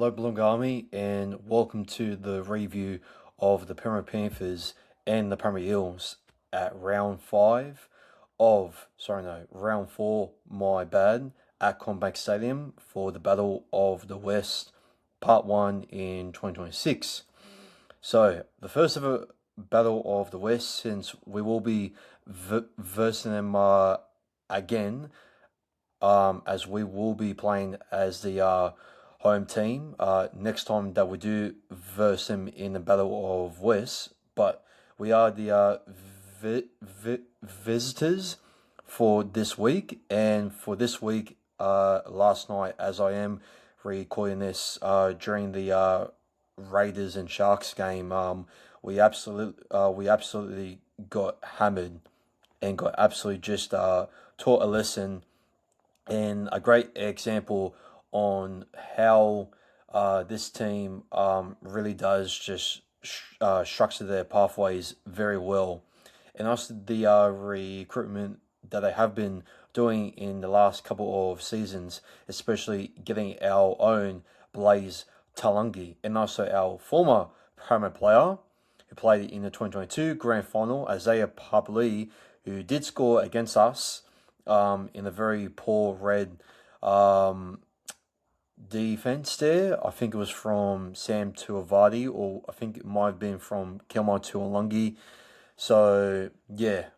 Hello, Blue Army, and welcome to the review of the Penrith Panthers and the Parramatta Eels at round 4, my bad, at CommBank Stadium for the Battle of the West, Part 1 in 2026. So, the first ever Battle of the West, since we will be versing them again, as we will be playing as the home team next time that we do verse them in the Battle of West. But we are the visitors for this week, and for this week, last night, as I am recording this during the Raiders and Sharks game, we absolutely got hammered and got absolutely just taught a lesson and a great example on how this team really does just structure their pathways very well, and also the recruitment that they have been doing in the last couple of seasons, especially getting our own Blaze Talangi and also our former Parramatta player who played in the 2022 Grand Final, Isaiah Papali, who did score against us in a very poor red defense there. I think it was from Sam Tuavadi, or I think it might have been from Kelmar Tuolungi. So, yeah,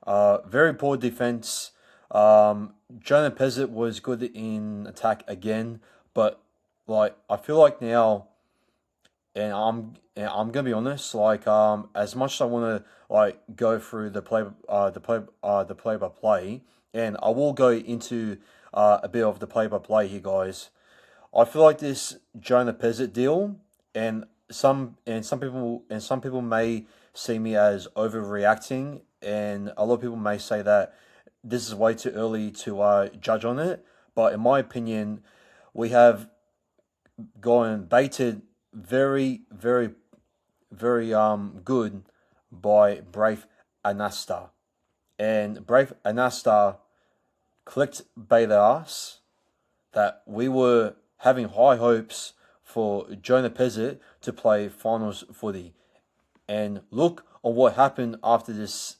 very poor defense. Jonah Pezzett was good in attack again, but I feel like now, and I'm gonna be honest, as much as I want to go through the play by play, and I will go into a bit of the play by play here, guys. I feel like this Jonah Pezzett deal, and some people may see me as overreacting, and a lot of people may say that this is way too early to judge on it. But in my opinion, we have gone baited very, very, very good by Brave Anasta, and Brave Anasta clicked baited us that we were having high hopes for Jonah Pezzett to play finals footy. And look on what happened after this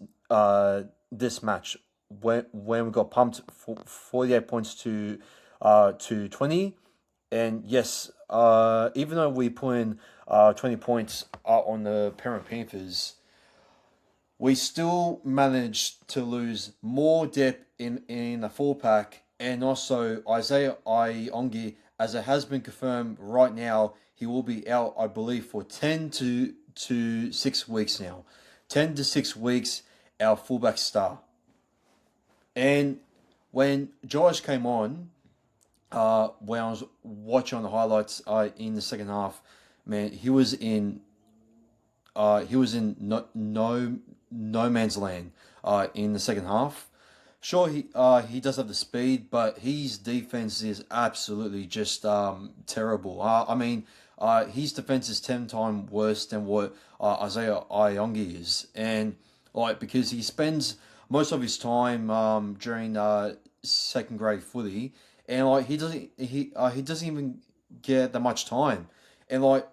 match when we got pumped for 48 points to 20. And yes, even though we put in 20 points on the Penrith Panthers, we still managed to lose more depth in the full pack, and also Isaiah Iongi, as it has been confirmed right now, he will be out, I believe, for 10 to 6 weeks now. 10 to 6 weeks, our fullback star. And when Josh came on, when I was watching on the highlights in the second half, man, he was in no man's land in the second half. Sure, he does have the speed, but his defense is absolutely just terrible. His defense is 10 times worse than what Isaiah Iongi is, and because he spends most of his time during second grade footy, and he doesn't even get that much time, and our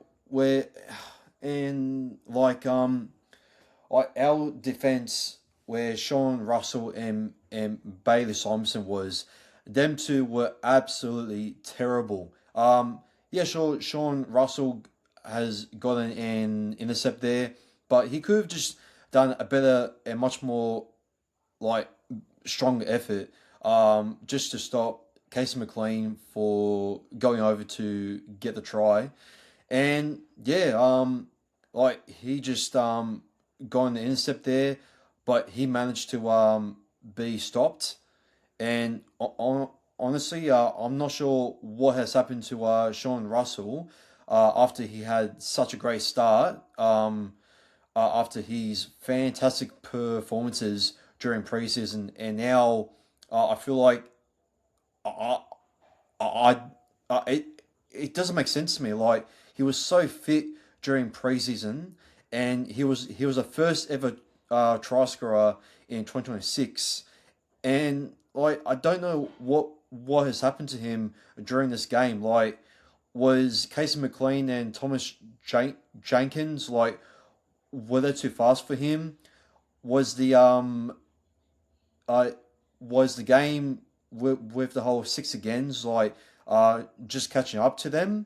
defense, where Sean Russell and Bailey Simon was, them two were absolutely terrible. Yeah, sure, Sean Russell has gotten an intercept there, but he could have just done a better and much more stronger effort, just to stop Casey McLean for going over to get the try. And yeah, he just got an intercept there, but he managed to be stopped. And honestly, I'm not sure what has happened to Sean Russell after he had such a great start. After his fantastic performances during preseason, and now I feel like I, I, it doesn't make sense to me. He was so fit during preseason, and he was a first ever try scorer in 2026, and I don't know what has happened to him during this game. was Casey McLean and Thomas Jenkins like were they too fast for him? Was the uh was the game with the whole six agains like just catching up to them?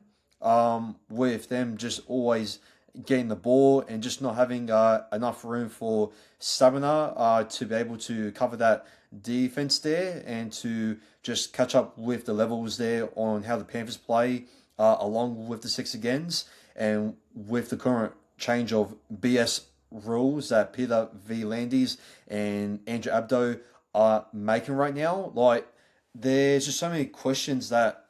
With them just always getting the ball and just not having enough room for stamina to be able to cover that defense there and to just catch up with the levels there on how the Panthers play along with the six agains and with the current change of BS rules that Peter V. Landis and Andrew Abdo are making right now. Like, there's just so many questions that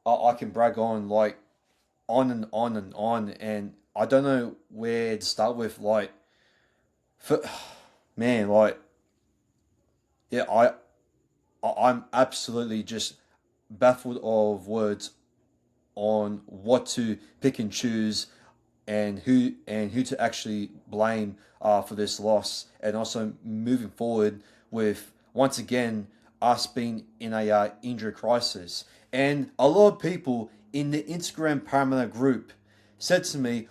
I can brag on, like, on and on and on, and I don't know where to start with. Like, for, man, like, yeah, I'm absolutely just baffled of words on what to pick and choose and who to actually blame for this loss, and also moving forward with once again us being in a injury crisis. And a lot of people in the Instagram Parramatta group said to me,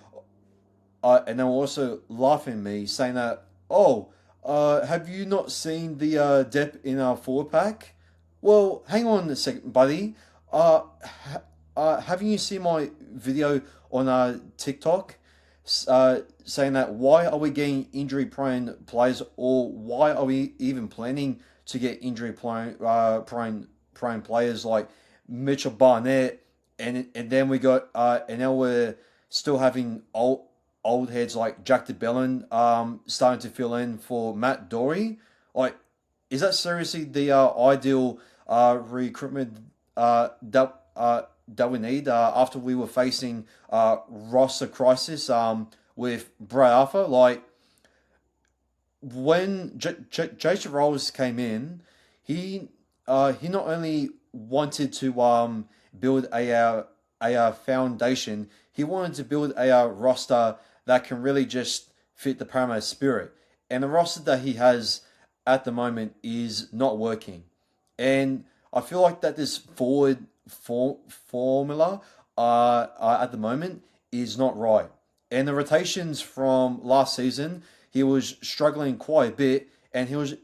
and they were also laughing at me, saying that, "Oh, have you not seen the depth in our forward pack?" Well, hang on a second, buddy. Haven't you seen my video on TikTok saying that why are we getting injury prone players, or why are we even planning to get injury prone players like Mitchell Barnett, and then we got and now we're still having old heads like Jack DeBellin starting to fill in for Matt Dory. Like, is that seriously the ideal recruitment that we need after we were facing roster crisis with Bray Arthur? Like, when Jason Rolls came in, he not only wanted to build a foundation, he wanted to build a roster that can really just fit the Parramatta spirit. And the roster that he has at the moment is not working. And I feel like that this forward formula at the moment is not right. And the rotations from last season, he was struggling quite a bit, and he was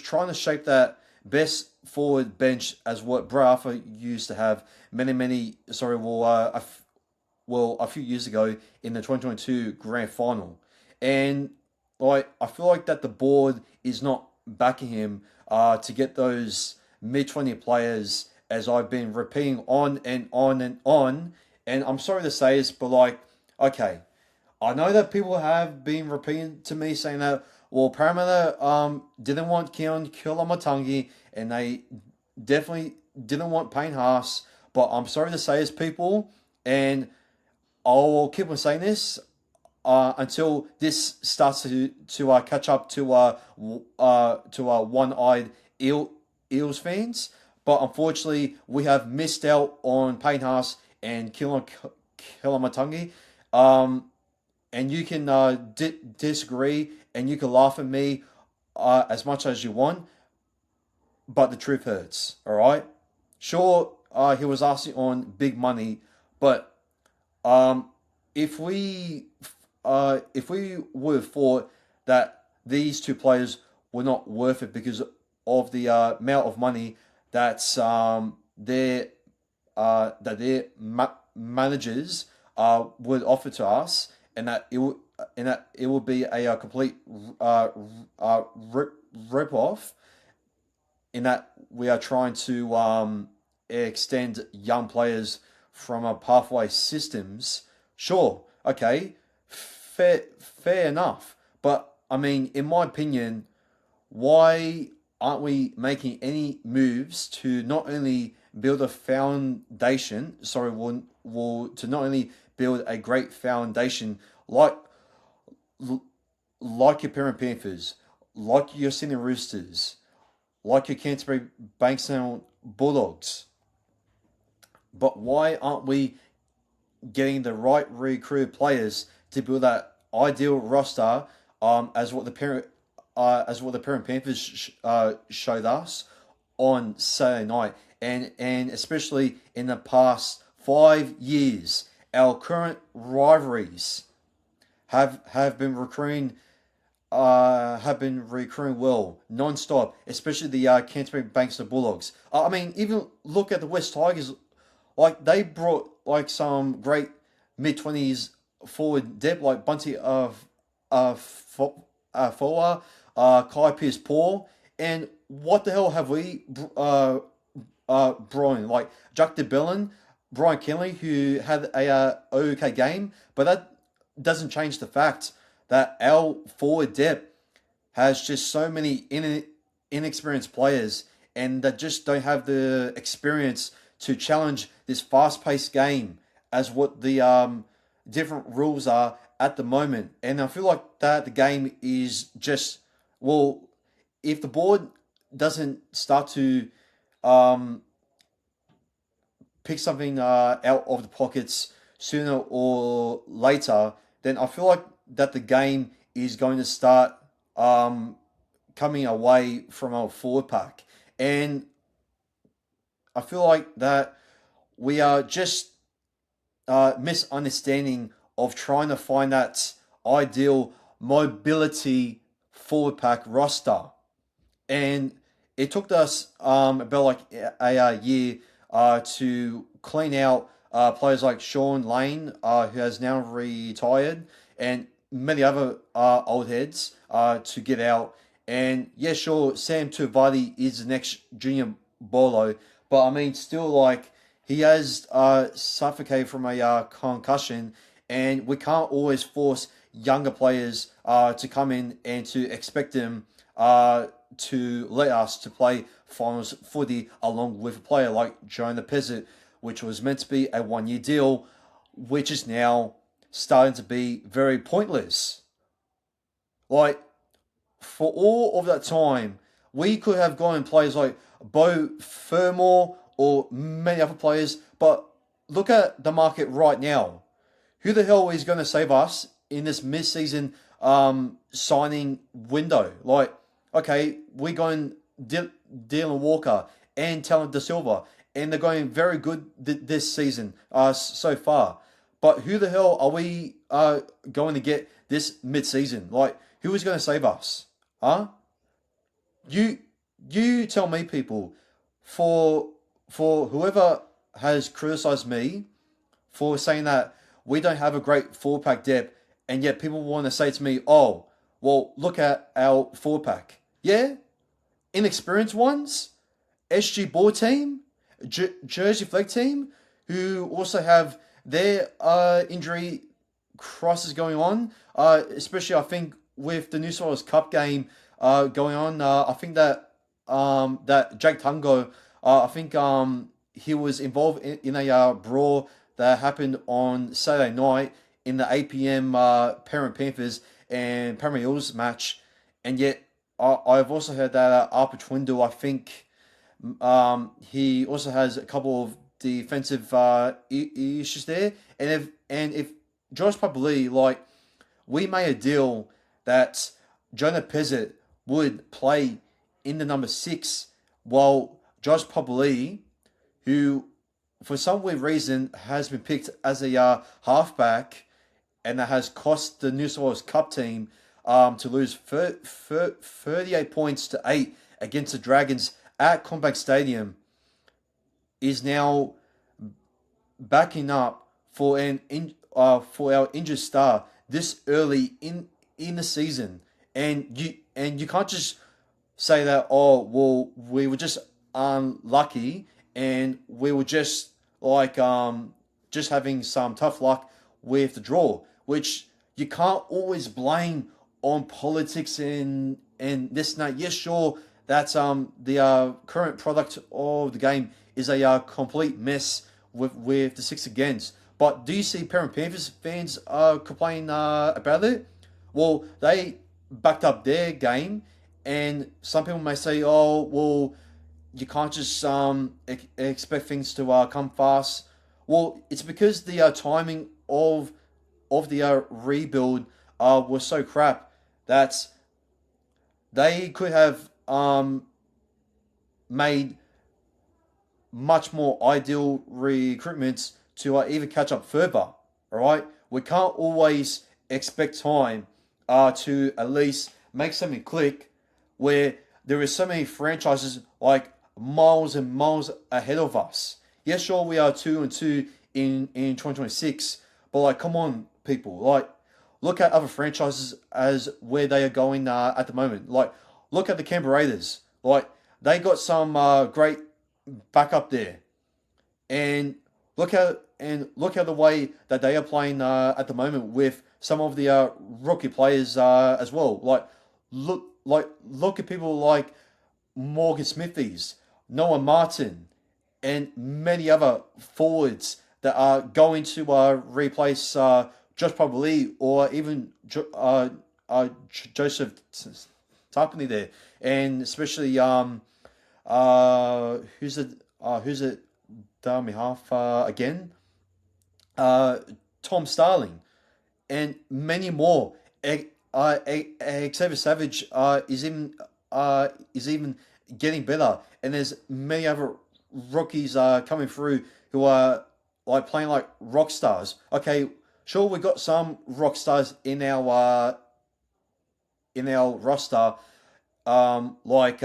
trying to shape that best forward bench as what Bray Arthur used to have a few years ago in the 2022 grand final. And like, I feel like that the board is not backing him to get those mid 20 players, as I've been repeating on and on and on. And I'm sorry to say this, but like, okay, I know that people have been repeating to me saying that, well, Parramatta didn't want Keon Kilamatangi, and they definitely didn't want Payne Haas. But I'm sorry to say this, people, and I'll keep on saying this until this starts to catch up to one-eyed Eels fans. But unfortunately, we have missed out on Payne Haas and Kilamatangi. And you can disagree and you can laugh at me as much as you want, but the truth hurts. All right. Sure, he was asking on big money, but if we would have thought that these two players were not worth it because of the amount of money that's their managers would offer to us, and that it will be a complete rip off, in that we are trying to extend young players from a pathway systems. Sure, okay, fair enough. But I mean, in my opinion, why aren't we making any moves to not only build a foundation? Sorry, to not only build a great foundation like your Penrith Panthers, like your Sydney Roosters, like your Canterbury Bankstown Bulldogs. But why aren't we getting the right recruited players to build that ideal roster, as what the Penrith Panthers showed us on Saturday night, and especially in the past 5 years, our current rivalries have been recruiting well non-stop, especially the Canterbury Bankstown Bulldogs. I mean, even look at the West Tigers. Like they brought like some great mid-20s forward depth, like Bunty of Foa, Kai Pierce Paul, and what the hell have we brought in? Like Jack DeBellin, Brian Kenley, who had a okay game, but that doesn't change the fact that our forward depth has just so many inexperienced players and that just don't have the experience to challenge this fast-paced game as what the different rules are at the moment. And I feel like that the game is just, well, if the board doesn't start to um, pick something out of the pockets sooner or later, then I feel like that the game is going to start coming away from our forward pack. And I feel like that we are just misunderstanding of trying to find that ideal mobility forward pack roster. And it took us about like a year to clean out players like Sean Lane, who has now retired, and many other old heads to get out. And yeah, sure, Sam Tuvati is the next junior bolo, but I mean, still like he has suffocated from a concussion, and we can't always force younger players to come in and to expect them to let us to play finals footy along with a player like Jonah Pezzett, which was meant to be a 1 year deal, which is now starting to be very pointless. Like, for all of that time, we could have gone and players like Bo Fermor or many other players, but look at the market right now. Who the hell is going to save us in this mid-season signing window? Like, okay, we're going Dylan Walker and Talent De Silva, and they're going very good this season so far. But who the hell are we going to get this mid-season? Like, who is going to save us? Huh? You you tell me, people. For whoever has criticized me for saying that we don't have a great forward pack depth, and yet people want to say to me, "Oh, well, look at our forward pack." Yeah, inexperienced ones, SG Ball team, Jersey Flag team, who also have their injury crisis going on. Especially, I think with the New South Wales Cup game going on, I think that that Jake Tungo, I think he was involved in a brawl that happened on Saturday night in the 8 p.m. Penrith Panthers and Parramatta Eels match, and yet I've also heard that Arpa Twindle, I think he also has a couple of defensive issues there, and if Josh Papali, like, we made a deal that Jonah Pezzett would play in the number 6, while Josh Papali, who for some weird reason has been picked as a halfback, and that has cost the New South Wales Cup team to lose 38 points to 8 against the Dragons at Combank Stadium, is now backing up for for our injured star this early in the season, and you can't just say that, oh well, we were just unlucky and we were just like just having some tough luck with the draw, which you can't always blame on politics and this and that. Yes, sure, that's the current product of the game is a complete mess with the six against. But do you see Penrith Panthers fans complain about it? Well, they backed up their game, and some people may say, "Oh, well, you can't just expect things to come fast." Well, it's because the timing of the rebuild was so crap that they could have made much more ideal recruitments to even catch up further. All right, we can't always expect time to at least make something click where there is so many franchises like miles and miles ahead of us. Yes, sure, we are 2-2 in 2026, but like, come on, people, like, look at other franchises as where they are going at the moment. Like, look at the Canberra Raiders. Like, they got some great backup there, and look at the way that they are playing at the moment with some of the rookie players as well. Look at people like Morgan Smithies, Noah Martin, and many other forwards that are going to replace Josh Probably or even Joseph Tarpany there, and especially who's it down behalf again, Tom Starling, and many more. Xavier Savage is even getting better, and there's many other rookies coming through who are like playing like rock stars. Okay, sure, we got some rock stars in our roster, like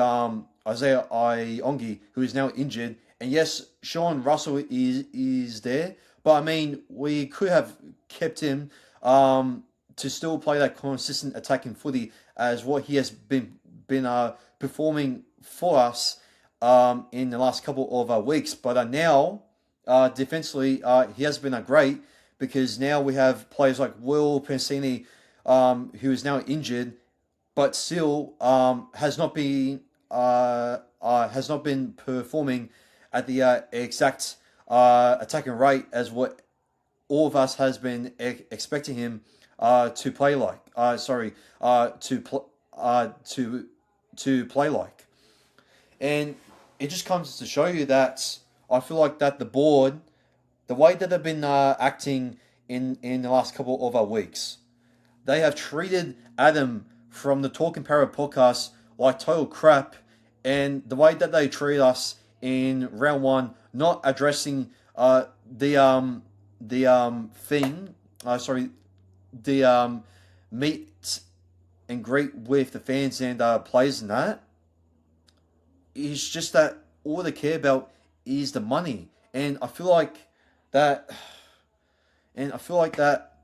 Isaiah Iongi, who is now injured, and yes, Sean Russell is there, but I mean, we could have kept him to still play that consistent attacking footy as what he has been performing for us in the last couple of weeks. But now, defensively, he has been great because now we have players like Will Pensini, who is now injured, but still has not been performing at the exact attacking rate as what all of us has been expecting him to play like. To play like, and it just comes to show you that I feel like that the board, the way that they've been acting in the last couple of weeks, they have treated Adam from the Talking Para podcast like total crap, and the way that they treat us in round one, not addressing the meet and greet with the fans and players and that. It's just that all they care about is the money, and I feel like that. And I feel like that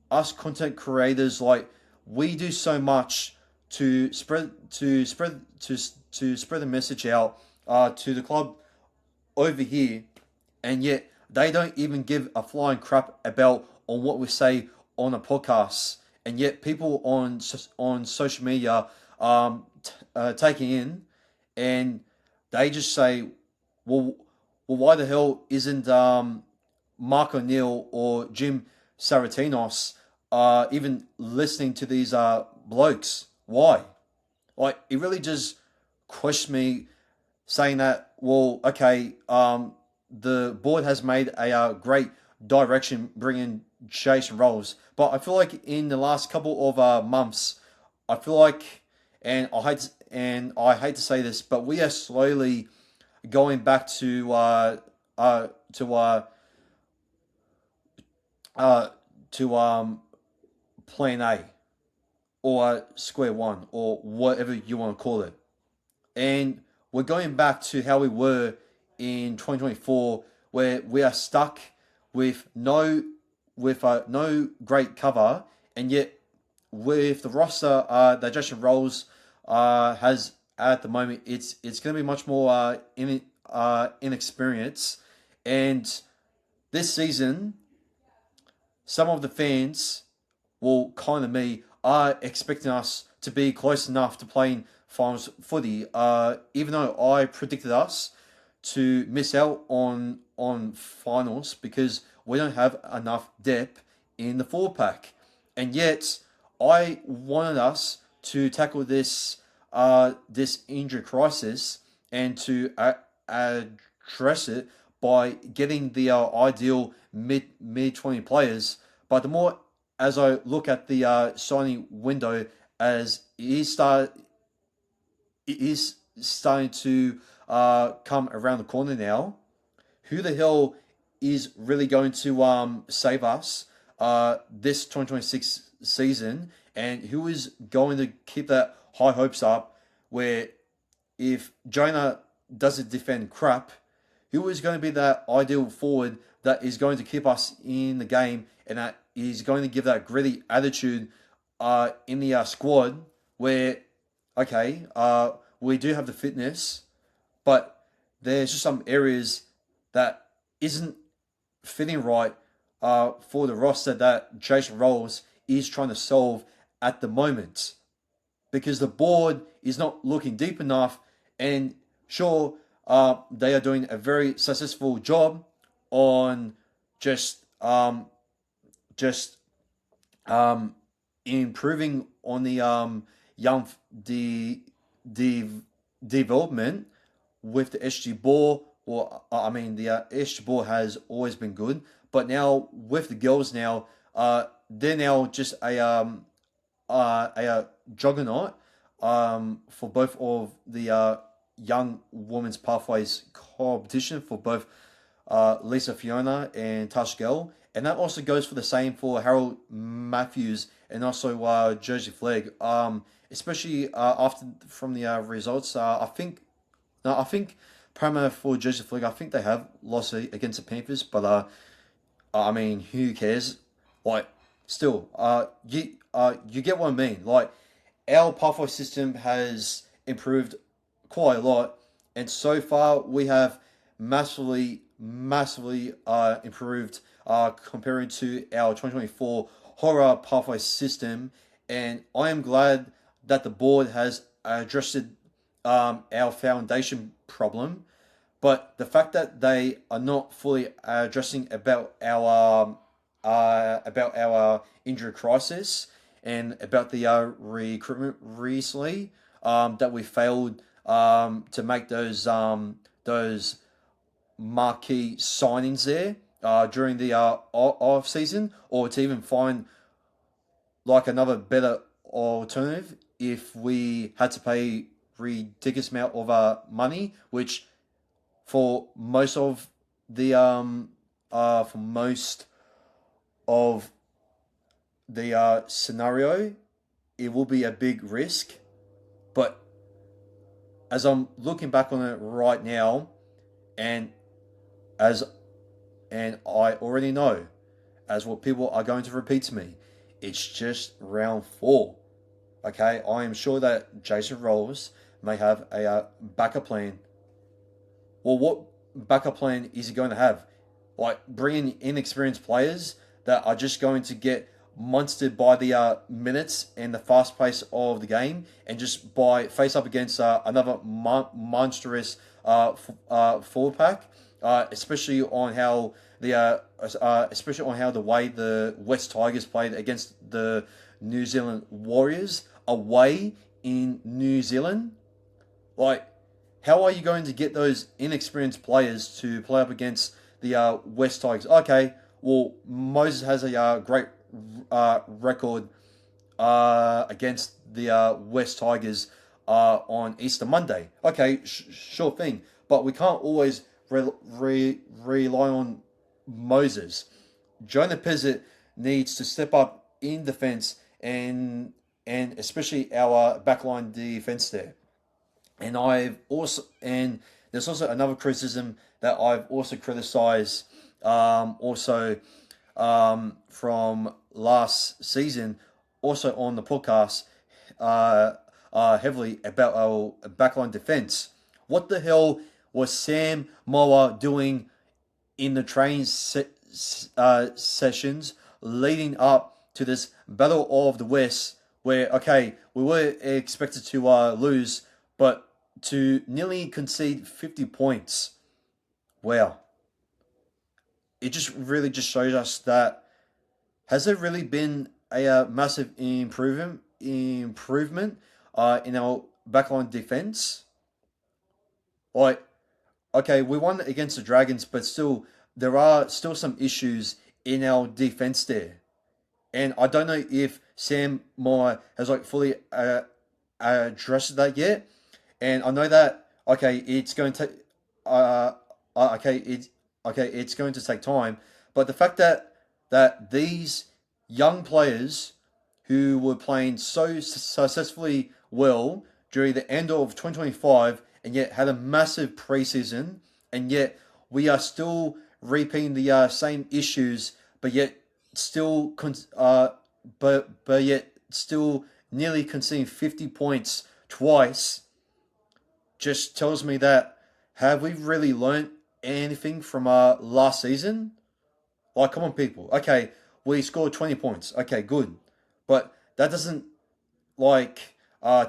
us content creators, like, we do so much to spread the message out to the club over here, and yet they don't even give a flying crap about on what we say on a podcast, and yet people on social media taking in, and they just say, well, why the hell isn't Mark O'Neill or Jim Saratinos even listening to these blokes? Why? Like, it really just questions me, saying that, well, okay, the board has made a great direction bringing Jason Rolls, but I feel like in the last couple of months, I feel like, and I hate to say this, but we are slowly going back to plan A, or square one, or whatever you want to call it. And we're going back to how we were in 2024, where we are stuck with no great cover, and yet with the roster that Jason Rolls has at the moment, it's going to be much more inexperienced. And this season, some of the fans, well, kind of me, are expecting us to be close enough to playing finals footy, even though I predicted us to miss out on finals because we don't have enough depth in the forward pack. And yet, I wanted us to tackle this injury crisis and to address it by getting the ideal mid 20 players. But the more as I look at the signing window, as it is starting to come around the corner now, who the hell is really going to save us this 2026 season, and who is going to keep that high hopes up. Where if Jonah doesn't defend crap, who is going to be that ideal forward that is going to keep us in the game and that is going to give that gritty attitude in the squad where, okay, we do have the fitness, but there's just some areas that isn't fitting right for the roster that Jason Rolls is trying to solve at the moment. Because the board is not looking deep enough, and sure, they are doing a very successful job on just just improving on the young the development with the SG ball. Or I mean, the SG ball has always been good, but now with the girls now, they're now just a juggernaut for both of the young women's pathways competition for both Lisa Fiona and Tash Gell. And that also goes for the same for Harold Matthews and also Josie Flegg. Especially after from the results, I think Parramatta for Josie Flegg, I think they have lost against the Panthers, but I mean, who cares? Like, still, you get what I mean. Like, our pathway system has improved quite a lot, and so far we have massively improved comparing to our 2024 horror pathway system. And I am glad that the board has addressed our foundation problem, but the fact that they are not fully addressing about our injury crisis and about the recruitment recently, that we failed to make those marquee signings there during the off season, or to even find like another better alternative if we had to pay ridiculous amount of money, which for most of the for most of the scenario, it will be a big risk. But as I'm looking back on it right now, and as and I already know, as what people are going to repeat to me, it's just round 4. Okay, I am sure that Jason Rolls may have a backup plan. Well, what backup plan is he going to have? Like, bringing inexperienced players that are just going to get monstered by the minutes and the fast pace of the game, and just by face up against another monstrous forward pack, especially on how the way the West Tigers played against the New Zealand Warriors away in New Zealand. Like, how are you going to get those inexperienced players to play up against the West Tigers? Okay, well, Moses has a great record against the West Tigers on Easter Monday. Okay, sure thing. But we can't always rely on Moses. Jonah Pizzett needs to step up in defence, and especially our backline defence there. And there's also another criticism that I've also criticised from last season, also on the podcast, heavily about our backline defence. What the hell was Sam Moa doing in the training sessions leading up to this Battle of the West, where, okay, we were expected to lose, but to nearly concede 50 points? Wow. It just really just shows us that, has there really been a massive improvement in our backline defense? Like, okay, we won against the Dragons, but still, there are still some issues in our defense there. And I don't know if Sam Moore has like fully addressed that yet. And I know that, okay, it's going to okay, Okay, it's going to take time, but the fact that these young players who were playing so successfully well during the end of 2025 and yet had a massive preseason, and yet we are still repeating the same issues, but yet still but yet still nearly conceding 50 points twice, just tells me that, have we really learnt anything from last season? Like, come on, people. Okay, we scored 20 points. Okay, good. But that doesn't, like,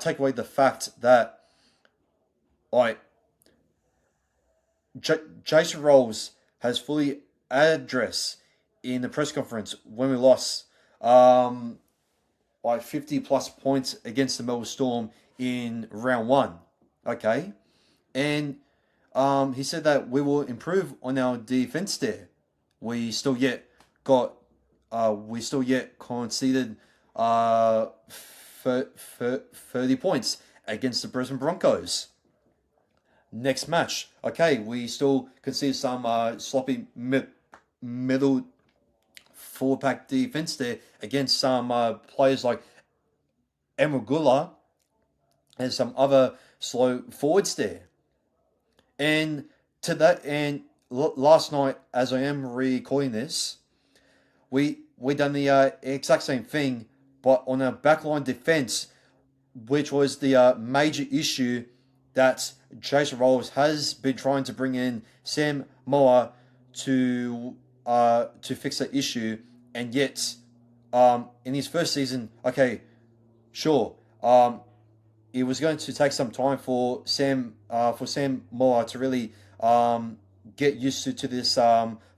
take away the fact that, like, Jason Rolls has fully addressed in the press conference when we lost like 50 plus points against the Melbourne Storm in round one. Okay? And he said that we will improve on our defense there. We still yet got, we still yet conceded 30 points against the Brisbane Broncos. Next match, okay, we still conceded some sloppy middle forward pack defense there against some players like Emagula and some other slow forwards there. And to that, and last night, as I am recording this, we done the exact same thing, but on a backline defense, which was the major issue that Jason Rolls has been trying to bring in Sam Moa to fix that issue, and yet in his first season, okay, sure, it was going to take some time for Sam Moa to really get used to this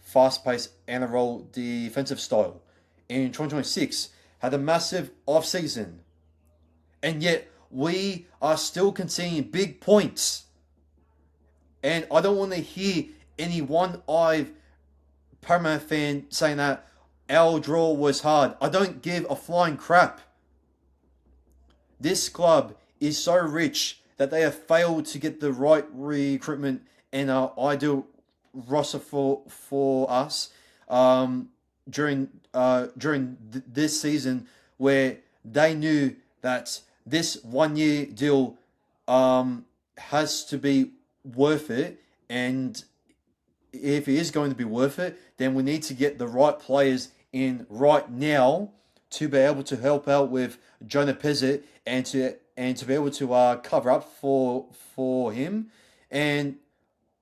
fast-paced NRL defensive style. In 2026, had a massive off-season, and yet we are still conceding big points. And I don't want to hear any one-eyed Parramatta fan saying that our draw was hard. I don't give a flying crap. This club is so rich that they have failed to get the right recruitment and ideal roster for us during this season, where they knew that this 1 year deal has to be worth it, and if it is going to be worth it, then we need to get the right players in right now to be able to help out with Jonah Pezzett and to be able to cover up for him. And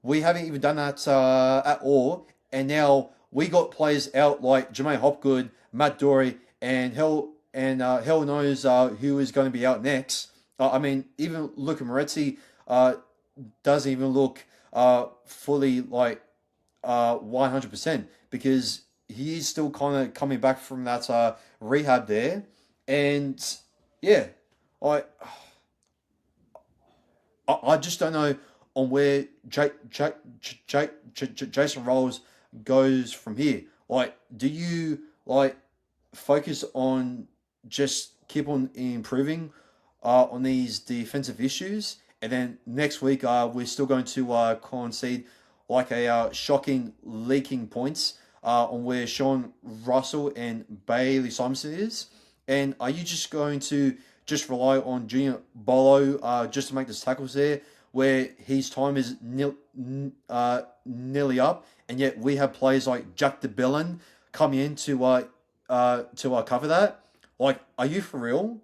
we haven't even done that at all. And now we got players out like Jermaine Hopgood, Matt Dory, and hell knows who is going to be out next. I mean, even Luca Moretti doesn't even look fully like 100%, because he's still kind of coming back from that rehab there. And yeah, I just don't know on where Jason Rolls goes from here. Like, do you like focus on just keep on improving on these defensive issues, and then next week we're still going to concede like a shocking leaking points on where Sean Russell and Bailey Simonson is? And are you just going to just rely on Junior Bolo just to make the tackles there, where his time is nearly up, and yet we have players like Jack DeBellin coming in to cover that? Like, are you for real?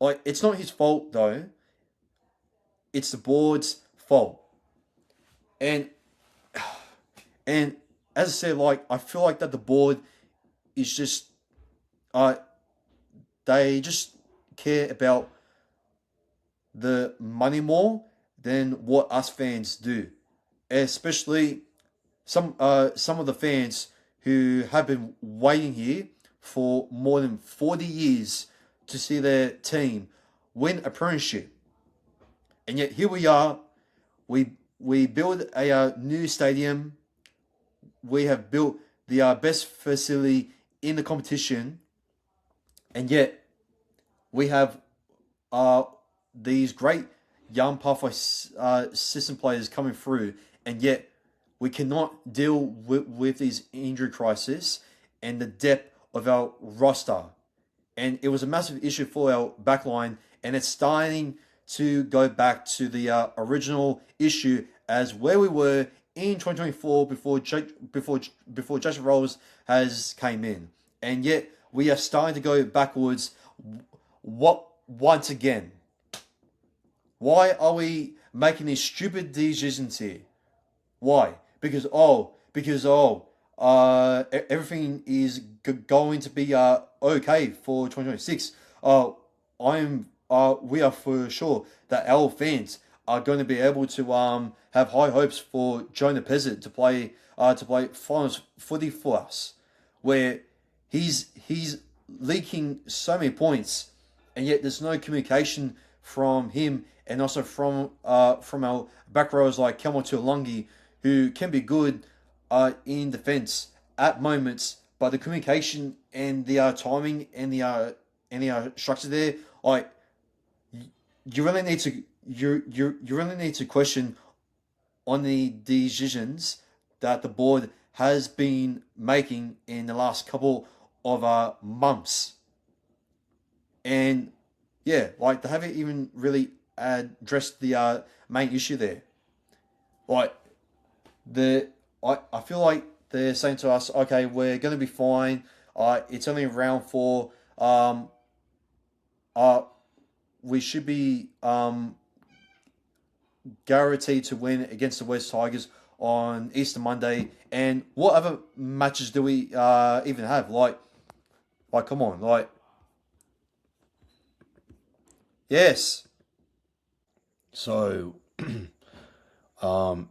Like, it's not his fault though. It's the board's fault. And as I said, like, I feel like that the board is just they just care about the money more than what us fans do. Especially some of the fans who have been waiting here for more than 40 years to see their team win a premiership. And yet here we are. We build a new stadium. We have built the best facility in the competition, and yet we have these great young pathway system players coming through, and yet We cannot deal with this injury crisis and the depth of our roster. And it was a massive issue for our backline, and it's starting to go back to the original issue as where we were in 2024 before Jason Rolls has came in, and yet we are starting to go backwards. What once again? Why are we making these stupid decisions here? Why? Because everything is going to be okay for 2026. We are for sure that our fans are going to be able to have high hopes for Jonah Pezzett to play finals footy for us, where he's leaking so many points, and yet there's no communication from him and also from our back rows like Kelmo Tuolungi, who can be good in defence at moments, but the communication and the timing and the structure there, like you really need to you really need to question on the decisions that the board has been making in the last couple of months, and yeah, like they haven't even really addressed the main issue there. Like I feel like they're saying to us, okay, we're going to be fine. It's only round 4. Uh, we should be guaranteed to win against the West Tigers on Easter Monday. And what other matches do we even have? Like, come on, like, yes. So,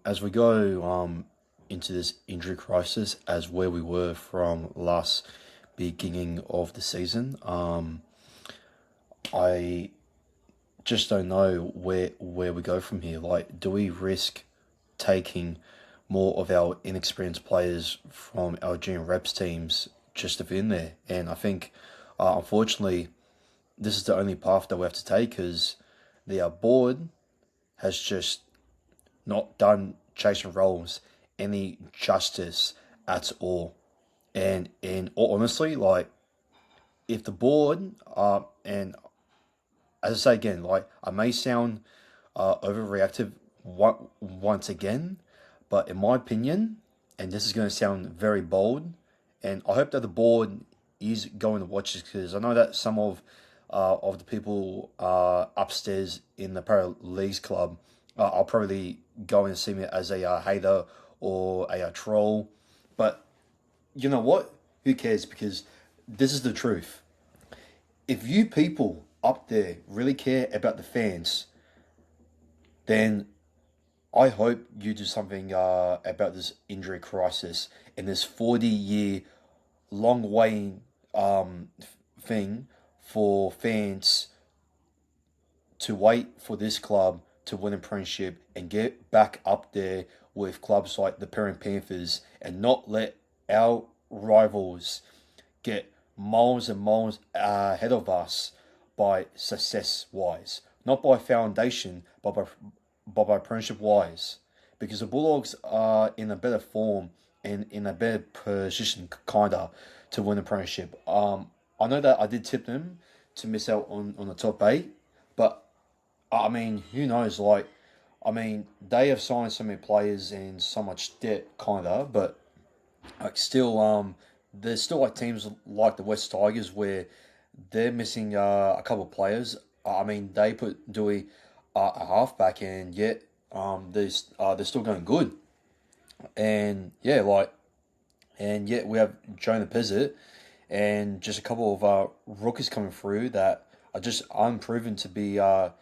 as we go into this injury crisis, as where we were from last beginning of the season, I just don't know where we go from here. Like, do we risk taking more of our inexperienced players from our junior reps teams just to be in there? And I think, unfortunately, this is the only path that we have to take, because the board has just not done Jason Rolls any justice at all. And in all honesty, like, if the board, and as I say again, like, I may sound overreactive once again, but in my opinion, and this is going to sound very bold, and I hope that the board is going to watch this, because I know that some of the people upstairs in the Para Leagues Club are probably going to see me as a hater or a troll, but you know what? Who cares? Because this is the truth. If you people up there really care about the fans, then I hope you do something about this injury crisis and this 40-year long waiting thing for fans to wait for this club to win a premiership and get back up there with clubs like the Penrith Panthers, and not let our rivals get miles and miles ahead of us by success-wise. Not by foundation, but by premiership-wise. Because the Bulldogs are in a better form and in a better position, kinda, to win a premiership. I know that I did tip them to miss out on the top 8, but I mean, who knows? Like, I mean, they have signed so many players and so much debt, kinda, but like still, there's still like teams like the West Tigers where they're missing a couple of players. I mean, they put Dewey a halfback, and yet they're still going good. And yeah, like, and yet we have Jonah Pezzett and just a couple of rookies coming through that are just unproven to be a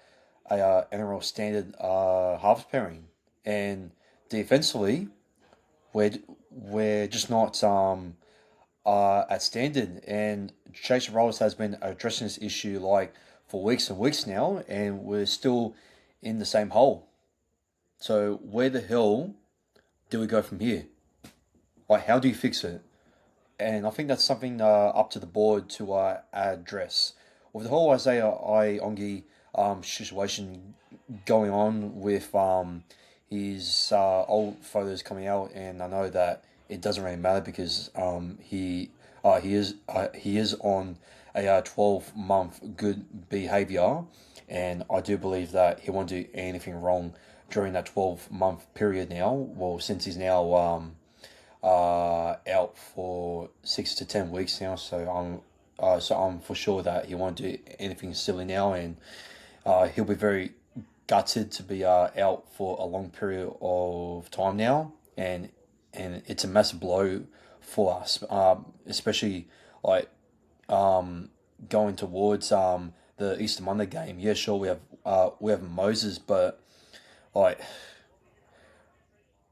NRL standard halves pairing. And defensively, we're just not at standard. And Chase Rolls has been addressing this issue like for weeks and weeks now, and we're still in the same hole. So where the hell do we go from here? Like, how do you fix it? And I think that's something up to the board to address. With the whole Isaiah Iongi situation going on with his old photos coming out, and I know that it doesn't really matter because he is on a 12-month good behavior, and I do believe that he won't do anything wrong during that 12-month period now. Well, since he's now out for 6 to 10 weeks now, so I'm for sure that he won't do anything silly now, and he'll be very gutted to be out for a long period of time now, and it's a massive blow for us, especially like going towards the Easter Monday game. Yeah, sure, we have Moses, but like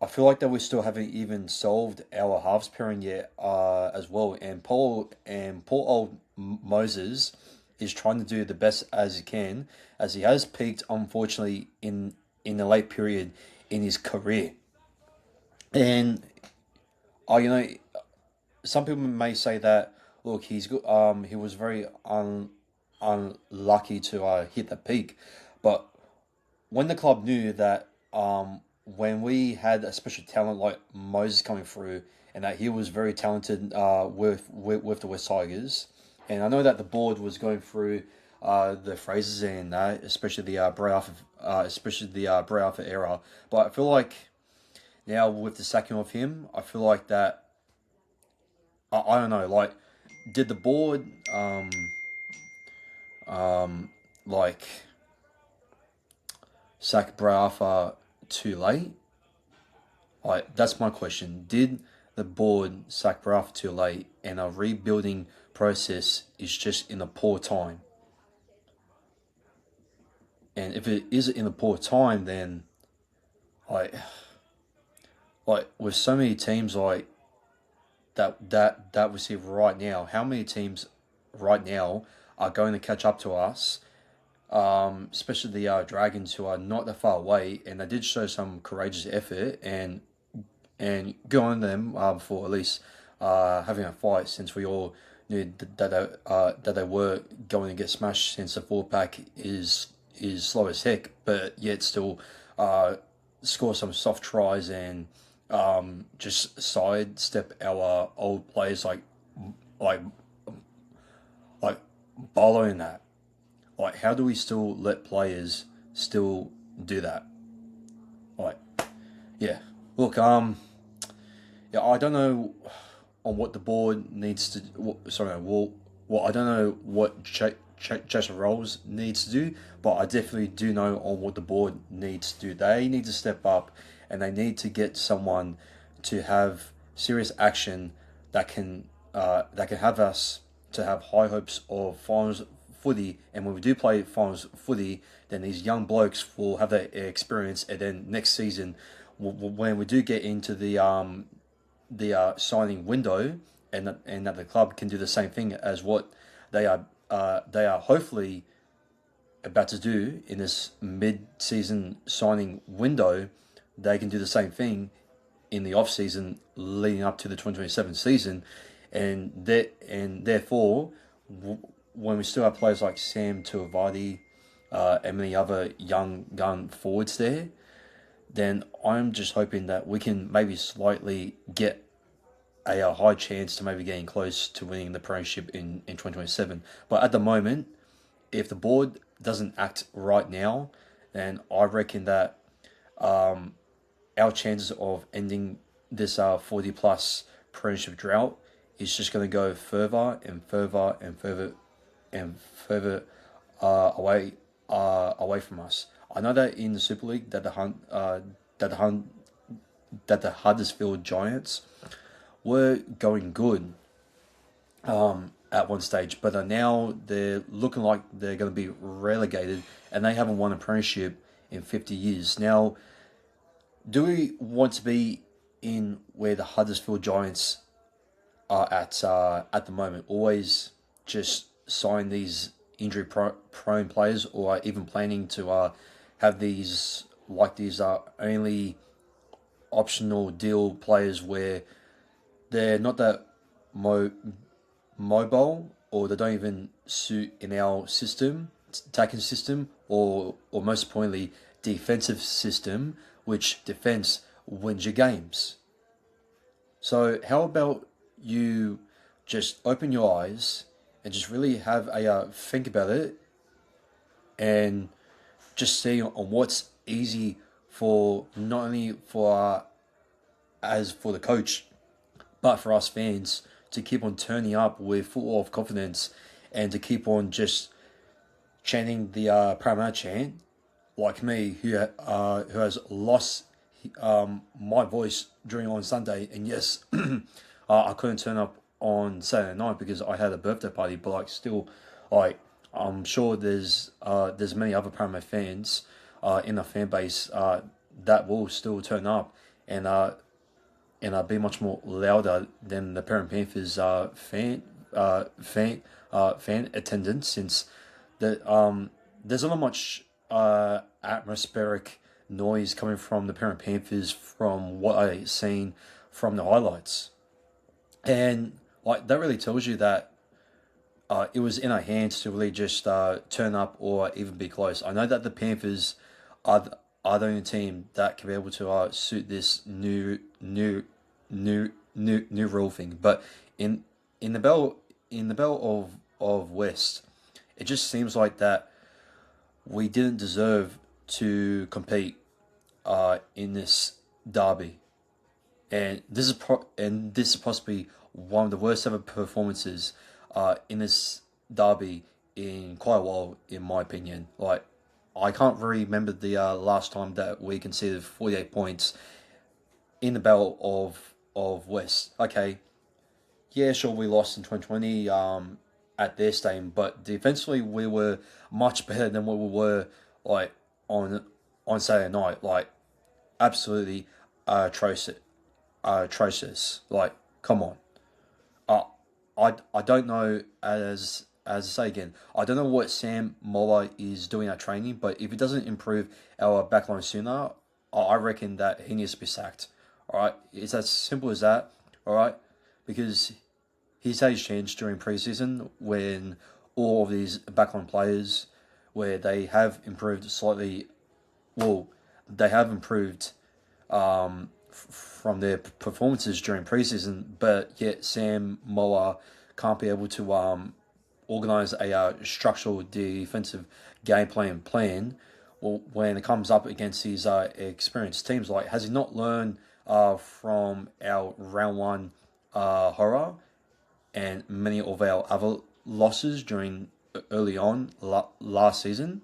I feel like that we still haven't even solved our halves pairing yet, as well. And poor old Moses is trying to do the best as he can, as he has peaked unfortunately in the late period in his career. And you know, some people may say that look, he's good. He was very unlucky to hit the peak, but when the club knew that when we had a special talent like Moses coming through, and that he was very talented with the West Tigers, and I know that the board was going through the phrases and especially the Bray Arthur era, but I feel like now with the sacking of him, I feel like that I don't know, like did the board like sack Bray Arthur too late? Like that's my question. Did the board sack Bray Arthur too late, and a rebuilding process is just in a poor time? And if it is in a poor time, then like with so many teams like that we see right now, how many teams right now are going to catch up to us? Especially the Dragons, who are not that far away, and they did show some courageous effort, and good on them for at least having a fight, since we all knew that they were going to get smashed, since the four pack is slow as heck, but yet still score some soft tries and just sidestep our old players like like Barlow in that. Like, how do we still let players still do that? Like, yeah. Look, yeah, I don't know on what the board needs to. I don't know what Jason Rolls needs to do, but I definitely do know on what the board needs to do. They need to step up, and they need to get someone to have serious action that can have us to have high hopes of finals footy. And when we do play finals footy, then these young blokes will have that experience, and then next season, when we do get into the signing window, and that the club can do the same thing as what they are hopefully about to do in this mid-season signing window, they can do the same thing in the off-season leading up to the 2027 season, and therefore, when we still have players like Sam Tuivasa and many other young gun forwards there, then I'm just hoping that we can maybe slightly get a high chance to maybe getting close to winning the premiership in 2027. But at the moment, if the board doesn't act right now, then I reckon that our chances of ending this 40 plus premiership drought is just going to go further and further and further and further away from us. I know that in the Super League that the Huddersfield Giants were going good at one stage, but now they're looking like they're going to be relegated, and they haven't won a premiership in 50 years. Now, do we want to be in where the Huddersfield Giants are at the moment? Always just sign these injury prone players, or even planning to have these only optional deal players where they're not that mobile, or they don't even suit in our system, attacking system, or most importantly, defensive system, which defense wins your games. So how about you just open your eyes and just really have a think about it, and just see on what's easy for not only for as for the coach, but for us fans to keep on turning up with full of confidence, and to keep on just chanting the Parramatta chant, like me, who has lost my voice during on Sunday. And yes, I couldn't turn up on Saturday night because I had a birthday party. But like, still, like, I'm sure there's many other Parramatta fans in the fan base that will still turn up and be much more louder than the Penrith Panthers fan attendance, since there's not much atmospheric noise coming from the Penrith Panthers from what I seen from the highlights. And like, that really tells you that it was in our hands to really just turn up or even be close. I know that the Panthers are the only team that can be able to suit this new rule thing. But in the belt of West, it just seems like that we didn't deserve to compete in this derby, and this is possibly one of the worst ever performances in this derby in quite a while, in my opinion. Like, I can't really remember the last time that we conceded 48 points in the battle of West. Okay, yeah, sure, we lost in 2020 at their stadium, but defensively we were much better than what we were like on Saturday night. Like, absolutely atrocious. Like, come on. I don't know, as I say again, I don't know what Sam Moller is doing at training, but if he doesn't improve our backline sooner, I reckon that he needs to be sacked. All right, it's as simple as that. All right, because he's had his chance during preseason when all of these backline players, where they have improved slightly, well, they have improved from their performances during preseason, but yet Sam Moller can't be able to organise a structural defensive game plan. Well, when it comes up against these experienced teams, like, has he not learned from our round one horror and many of our other losses during early on last season,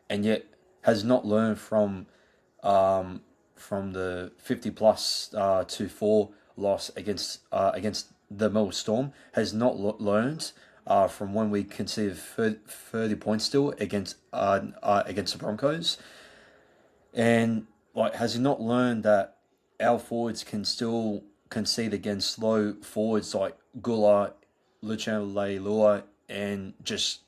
and yet has not learned from the 50+2-4 loss against the Melbourne Storm, has not learned from when we conceded 30 points still against the Broncos, and like, has he not learned that our forwards can still concede against slow forwards like Gula, Luciano Leilua, and just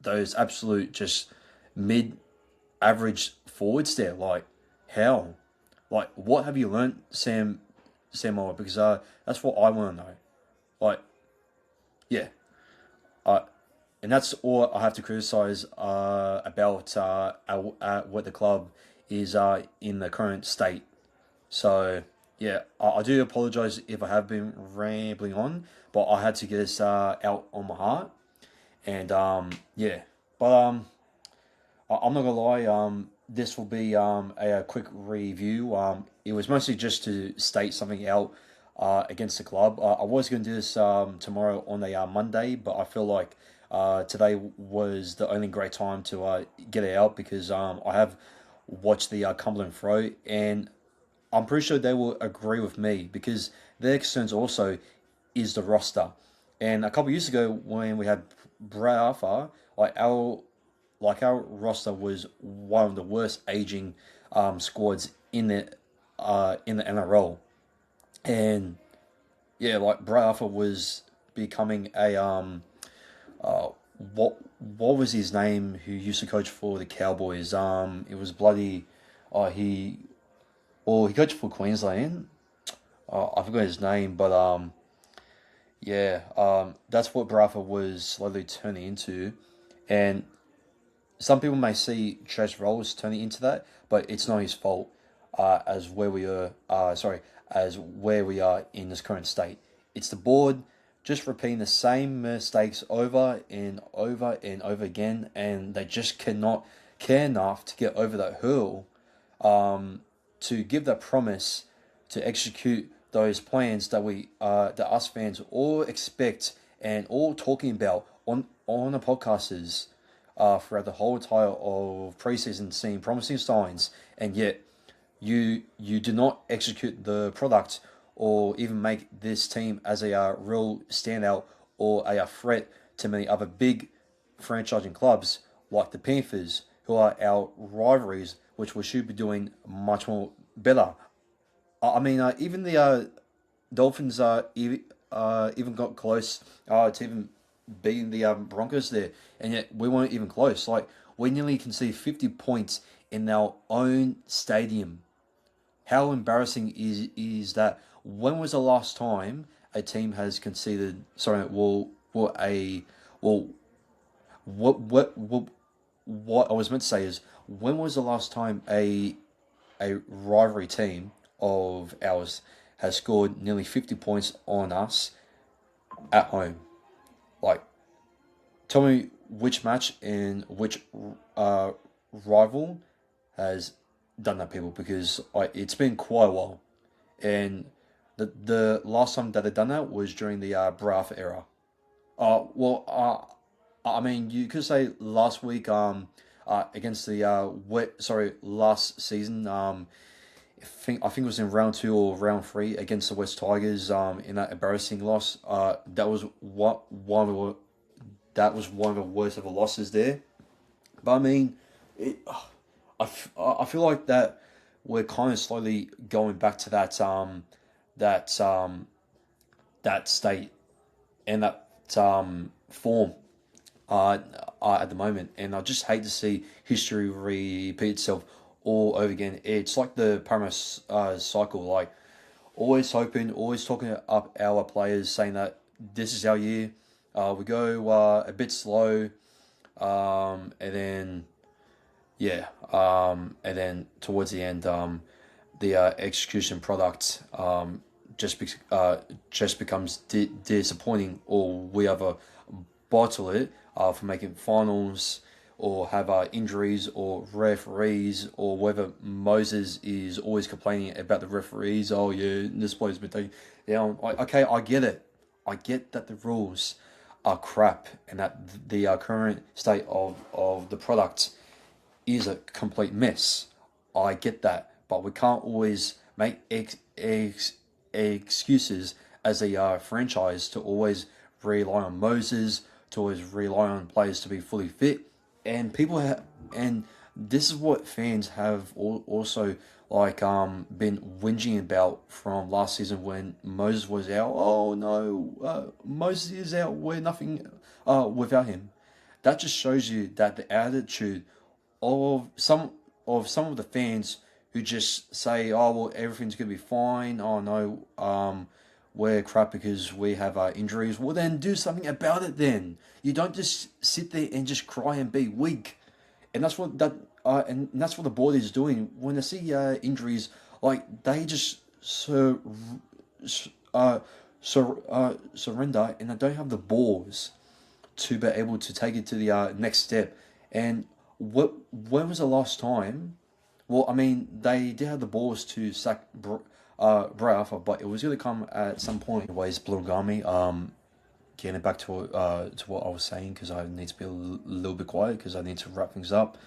those absolute just mid-average forwards there? Like, how? Like, what have you learned, Sam Moore? Because that's what I want to know. Like, yeah. And that's all I have to criticize about what the club is in the current state. So, yeah, I do apologize if I have been rambling on, but I had to get this out on my heart. And, yeah. But I'm not gonna lie, this will be a quick review. It was mostly just to state something out against the club. I was going to do this tomorrow on a Monday, but I feel like today was the only great time to get it out, because I have watched the Cumberland Throw, and I'm pretty sure they will agree with me, because their concerns also is the roster. And a couple of years ago, when we had Brad Arthur, our roster was one of the worst aging squads in the NRL, and yeah, like, Brad Arthur was becoming a what was his name, who used to coach for the Cowboys? It was bloody he coached for Queensland. I forgot his name, but that's what Brad Arthur was slowly turning into, and some people may see Trace Rolls turning into that, but it's not his fault. as where we are. As where we are in this current state. It's the board just repeating the same mistakes over and over and over again, and they just cannot care enough to get over that hurdle, to give that promise to execute those plans that that us fans all expect and all talking about on the podcasters throughout the whole entire of preseason, seeing promising signs, and yet you do not execute the product or even make this team as a real standout or a threat to many other big franchising clubs like the Panthers, who are our rivalries, which we should be doing much more better. I mean, even the Dolphins even got close to even beating the Broncos there, and yet we weren't even close. Like, we nearly conceded 50 points in our own stadium. How embarrassing is that? When was the last time a team has conceded? Sorry, well, what I was meant to say is, when was the last time a rivalry team of ours has scored nearly 50 points on us at home? Like, tell me which match and which rival has done that, people, because it's been quite a while. And the last time that they've done that was during the Braff era. I mean, you could say last week, against the last season, I think it was in round 2 or round 3 against the West Tigers, in that embarrassing loss. That was one of the worst ever losses there. But I mean, I feel like that we're kind of slowly going back to that that state and that form at the moment, and I just hate to see history repeat itself all over again. It's like the Parramatta cycle, like always hoping, always talking up our players, saying that this is our year. We go a bit slow, and then and then towards the end, the execution product just becomes disappointing, or we either bottle it for making finals, or have injuries or referees, or whether Moses is always complaining about the referees. Oh yeah, this player's been taken down. Okay, I get it. I get that the rules are crap and that the current state of the product is a complete mess. I get that, but we can't always make excuses as a franchise to always rely on Moses, to always rely on players to be fully fit, and and this is what fans have also been whinging about from last season when Moses was out. Oh no, Moses is out. We're nothing without him. That just shows you that the attitude of some of the fans who just say, "Oh well, everything's gonna be fine." Oh no, we're crap because we have injuries. Well, then do something about it. Then you don't just sit there and just cry and be weak, and that's what the board is doing when they see injuries. Like, they just surrender, and they don't have the balls to be able to take it to the next step. And when was the last time? Well, I mean, they did have the balls to sack Alpha, but it was going to come at some point. Anyways, Blugami, getting back to what I was saying, because I need to be a little bit quiet because I need to wrap things up.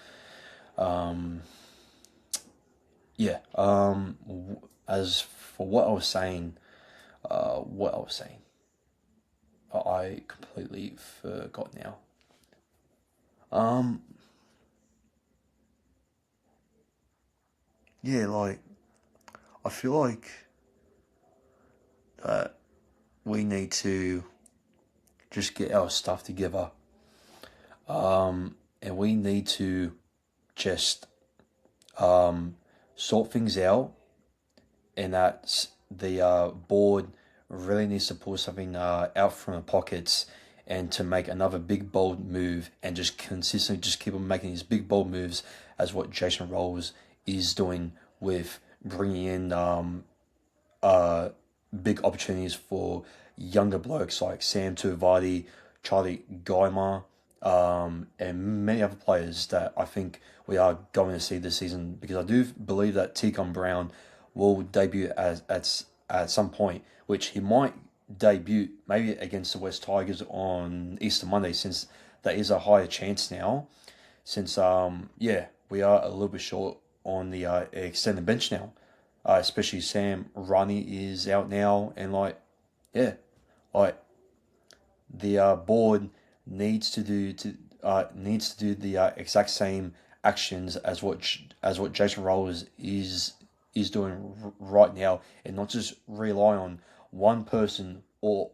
As for what I was saying, I completely forgot now. Like, I feel like that we need to just get our stuff together, and we need to just sort things out, and that the board really needs to pull something out from the pockets, and to make another big bold move, and just consistently just keep on making these big bold moves, as what Jason Rolls is doing with bringing in big opportunities for younger blokes like Sam Tuivasa, Charlie Geimer, and many other players that I think we are going to see this season, because I do believe that Ticon Brown will debut at some point, which he might debut maybe against the West Tigers on Easter Monday, since there is a higher chance now, since we are a little bit short on the extended bench now. Especially Sam Ronnie is out now, and yeah, like the board needs to do the exact same actions as what Jason Rollers is doing right now, and not just rely on one person or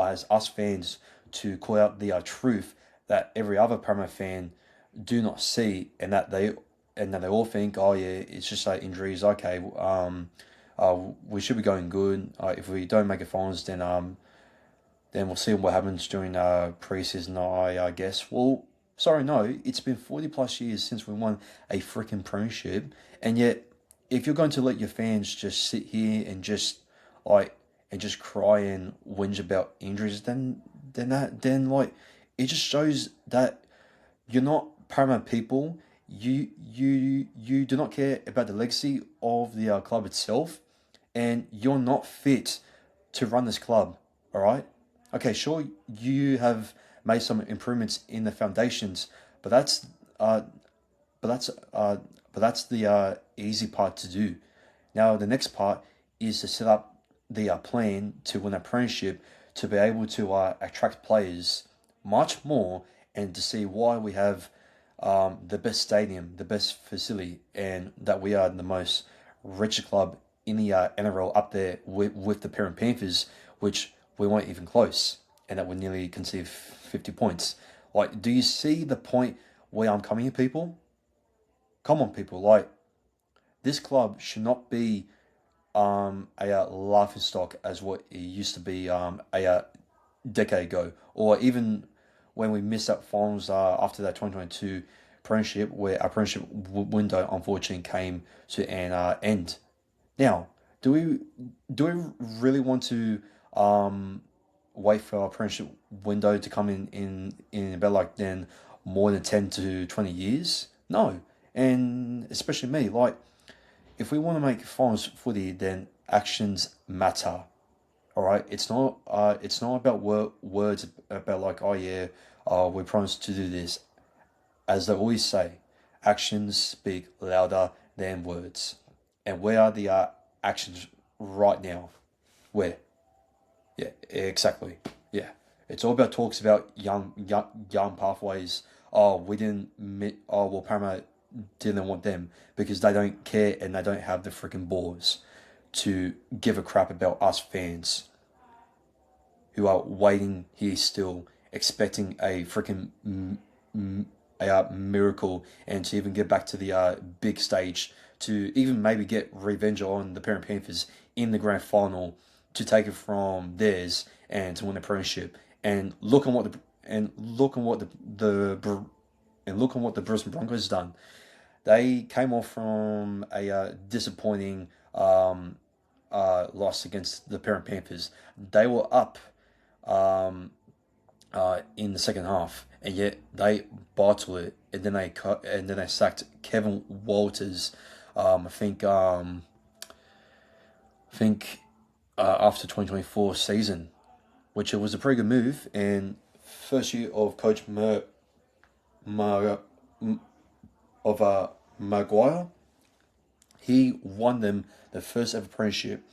as us fans to call out the truth that every other Parramatta fan do not see, and that they all think, oh yeah, it's just like injuries. Okay, we should be going good. If we don't make it finals, then we'll see what happens during preseason. I guess. Well, sorry, no. It's been 40 plus years since we won a freaking premiership, and yet, if you're going to let your fans just sit here and just cry and whinge about injuries, then it just shows that you're not Paramount people. You do not care about the legacy of the club itself, and you're not fit to run this club. All right. Okay, sure, you have made some improvements in the foundations, but that's the easy part to do. Now the next part is to set up the plan to win a premiership, to be able to attract players much more, and to see why we have the best stadium, the best facility, and that we are the most rich club in the NRL, up there with the Penrith Panthers, which we weren't even close, and that we nearly conceded 50 points. Like, do you see the point where I'm coming here, people? Come on, people. Like, this club should not be a laughing stock as what it used to be a decade ago, or even when we missed out finals after that 2022 premiership, where our premiership window unfortunately came to an end. Now, do we really want to wait for our premiership window to come in about then more than 10 to 20 years? No, and especially me, if we want to make finals footy, then actions matter. All right, it's not about words about oh yeah, we promised to do this. As they always say, actions speak louder than words. And where are the actions right now? Where? Yeah, exactly. Yeah, it's all about talks about young pathways. Oh, we didn't. Parramatta didn't want them because they don't care and they don't have the freaking balls to give a crap about us fans who are waiting here still, expecting a freaking miracle, and to even get back to the big stage, to even maybe get revenge on the Penrith Panthers in the grand final, to take it from theirs and to win the premiership. And look on what the Brisbane Broncos done. They came off from a disappointing loss against the Penrith Panthers. They were up in the second half, and yet they bottled it, and then they sacked Kevin Walters. I think after 2024 season, which it was a pretty good move, and first year of Coach Maguire, he won them the first ever premiership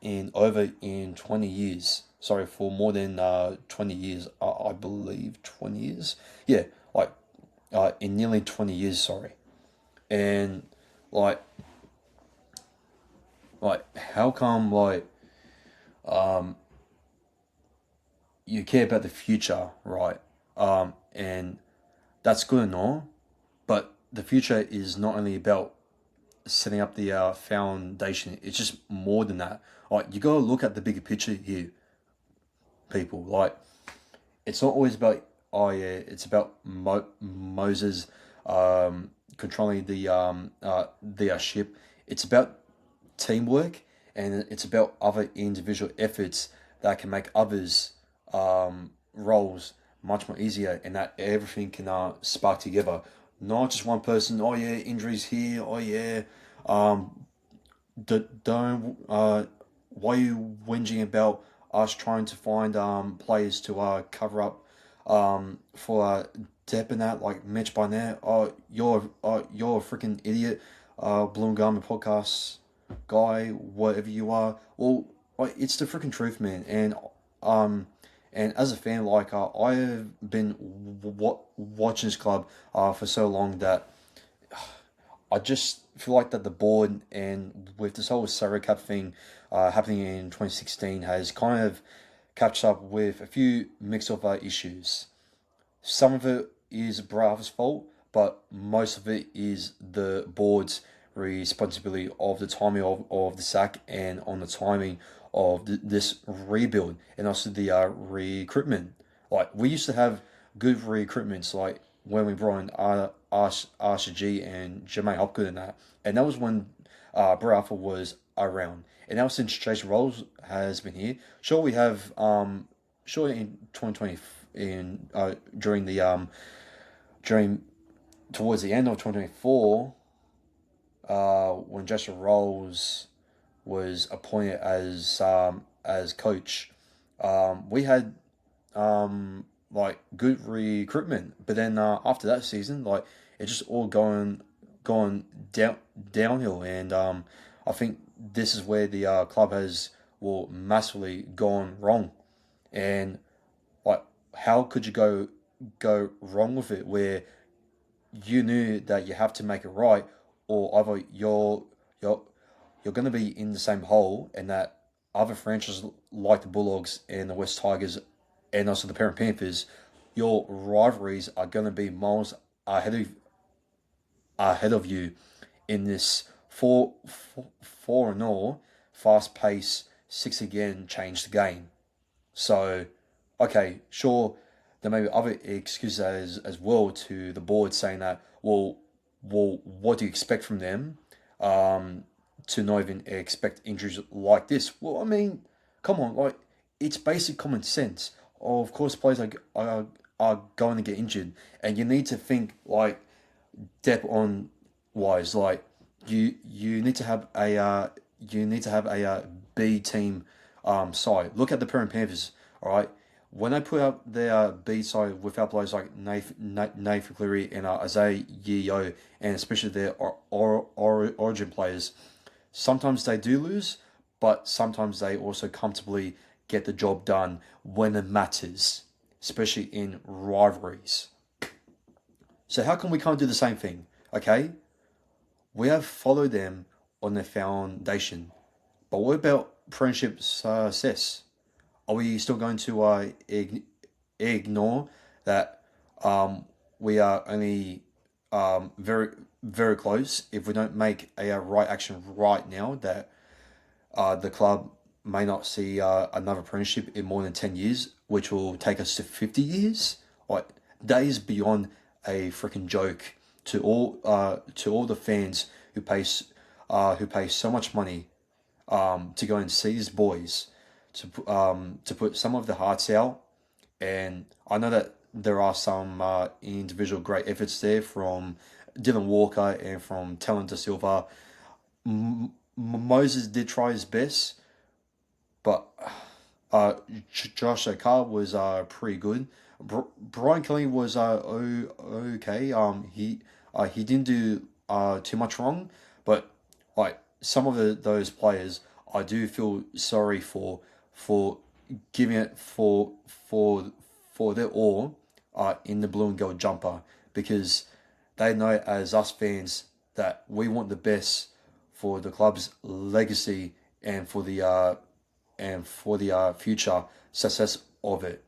in 20 years. Sorry, for more than 20 years, I believe 20 years. Yeah, in nearly 20 years. Sorry, and how come you care about the future, right? And that's good and all, but the future is not only about setting up the foundation. It's just more than that. You gotta look at the bigger picture here, people. It's not always about, oh yeah, it's about Moses controlling the ship. It's about teamwork, and it's about other individual efforts that can make others' roles much more easier, and that everything can spark together. Not just one person. Oh yeah, injuries here. Oh yeah, um, don't. Why are you whinging about us trying to find players to cover up for depth and that, like Mitch Barnett? Oh, you're a freaking idiot. Blue and Garment podcast guy, whatever you are. Well, like, it's the freaking truth, man. Um, and as a fan, like I have been watching this club for so long that I just feel like that the board, and with this whole salary cap thing happening in 2016, has kind of catch up with a few mix of issues. Some of it is Brave's fault, but most of it is the board's responsibility of the timing of the sack, and on the timing of this rebuild, and also the recruitment. Like, we used to have good recruitments, like when we brought in Arsha G and Jermaine Hopgood and that was when Brave was around. And now since Jason Rolls has been here, sure we have sure in 2020, in during the during towards the end of 2024, when Jason Rolls was appointed as coach, we had like good recruitment, but then after that season, like, it's just all going downhill, and I think this is where the club has, well, massively gone wrong. And like, how could you go wrong with it, where you knew that you have to make it right, or either you're you're going to be in the same hole, and that other franchises like the Bulldogs and the West Tigers and also the Penrith Panthers, your rivalries are going to be miles ahead of you in this four and all fast pace six again change the game. So, okay, sure, there may be other excuses as well to the board saying that, well, what do you expect from them? To not even expect injuries like this. Well, I mean, come on, like, it's basic common sense. Of course, players are going to get injured, and you need to think like depth on wise. Like, you need to have a B team side. Look at the Penrith Panthers. All right, when they put up their B side without players like Nathan Cleary and Isaiah Yeo, and especially their origin players, sometimes they do lose, but sometimes they also comfortably get the job done when it matters, especially in rivalries. So how come we can't do the same thing? Okay, we have followed them on their foundation, but what about friendship success? Are we still going to ignore that we are only very, very close if we don't make a right action right now, that the club may not see another premiership in more than 10 years, which will take us to 50 years? Like, that is beyond a freaking joke to all the fans who pay so much money to go and see these boys, to put some of their hearts out. And I know that there are some individual great efforts there from Dylan Walker and from Talon Da Silva. Moses did try his best, but Josh Okar was pretty good. Brian Kelly was okay. He didn't do too much wrong, but like, some of those players, I do feel sorry for giving it for their all in the blue and gold jumper, because they know, as us fans, that we want the best for the club's legacy and for the future success of it.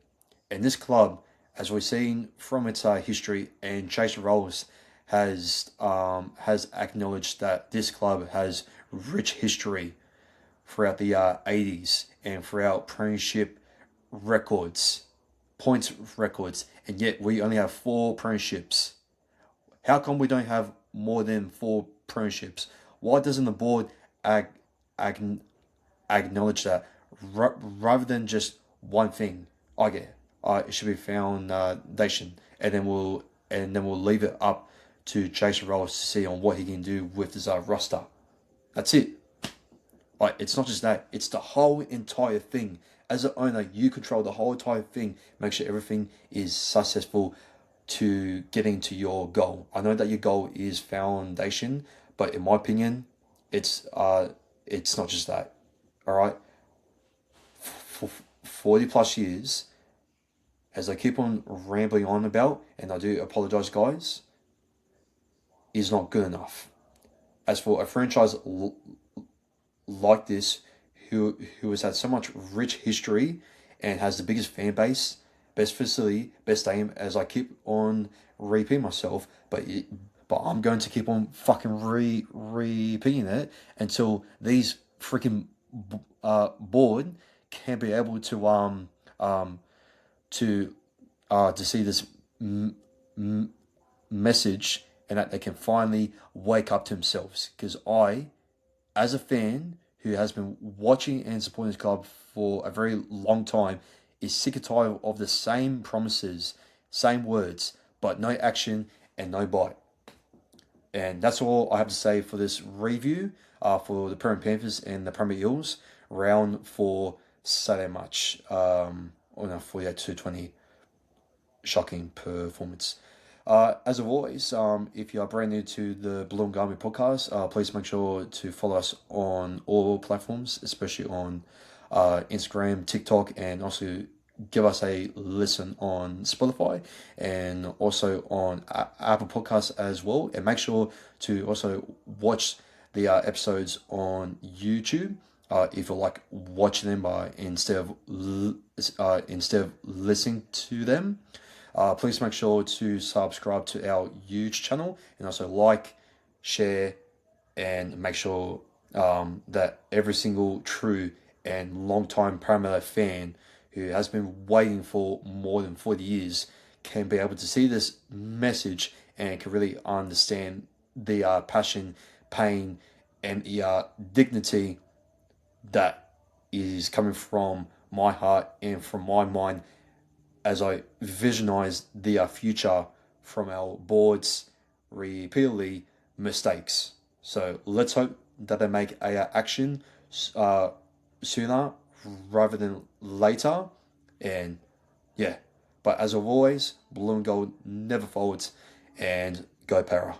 And this club, as we've seen from its history, and Chase Rolls has acknowledged that this club has rich history throughout the 80s and throughout premiership records, points records, and yet we only have 4 premierships. How come we don't have more than 4 premierships? Why doesn't the board ag- ag- acknowledge that rather than just one thing? Okay, it should be foundation, and then we'll leave it up to Jason Rolls to see on what he can do with his roster. That's it. Like, it's not just that; it's the whole entire thing. As an owner, you control the whole entire thing. Make sure everything is successful to getting to your goal. I know that your goal is foundation, but in my opinion, it's not just that. All right, for 40 plus years, as I keep on rambling on about, and I do apologize, guys, is not good enough. As for a franchise like this, who has had so much rich history and has the biggest fan base, best facility, best aim, as I keep on repeating myself, but I'm going to keep on fucking repeating it until these freaking board can be able um to to see this message, and that they can finally wake up to themselves. Because I, as a fan who has been watching and supporting this club for a very long time, is sick and tired of the same promises, same words, but no action and no bite. And that's all I have to say for this review for the Penrith Panthers and the Parramatta Eels round for Saturday match. On a 48-20 shocking performance. As always, if you are brand new to the Blue and Garmy podcast, please make sure to follow us on all platforms, especially on Instagram, TikTok, and also give us a listen on Spotify and also on Apple Podcasts as well. And make sure to also watch the episodes on YouTube. If you like watching them instead of listening to them. Please make sure to subscribe to our huge channel and also like, share, and make sure that every single true and long-time Parramatta fan who has been waiting for more than 40 years can be able to see this message and can really understand the passion, pain, and the dignity that is coming from my heart and from my mind as I visionize the future from our board's repeatedly mistakes. So let's hope that they make a action sooner rather than later. And yeah, but as always, blue and gold never folds, and go Para.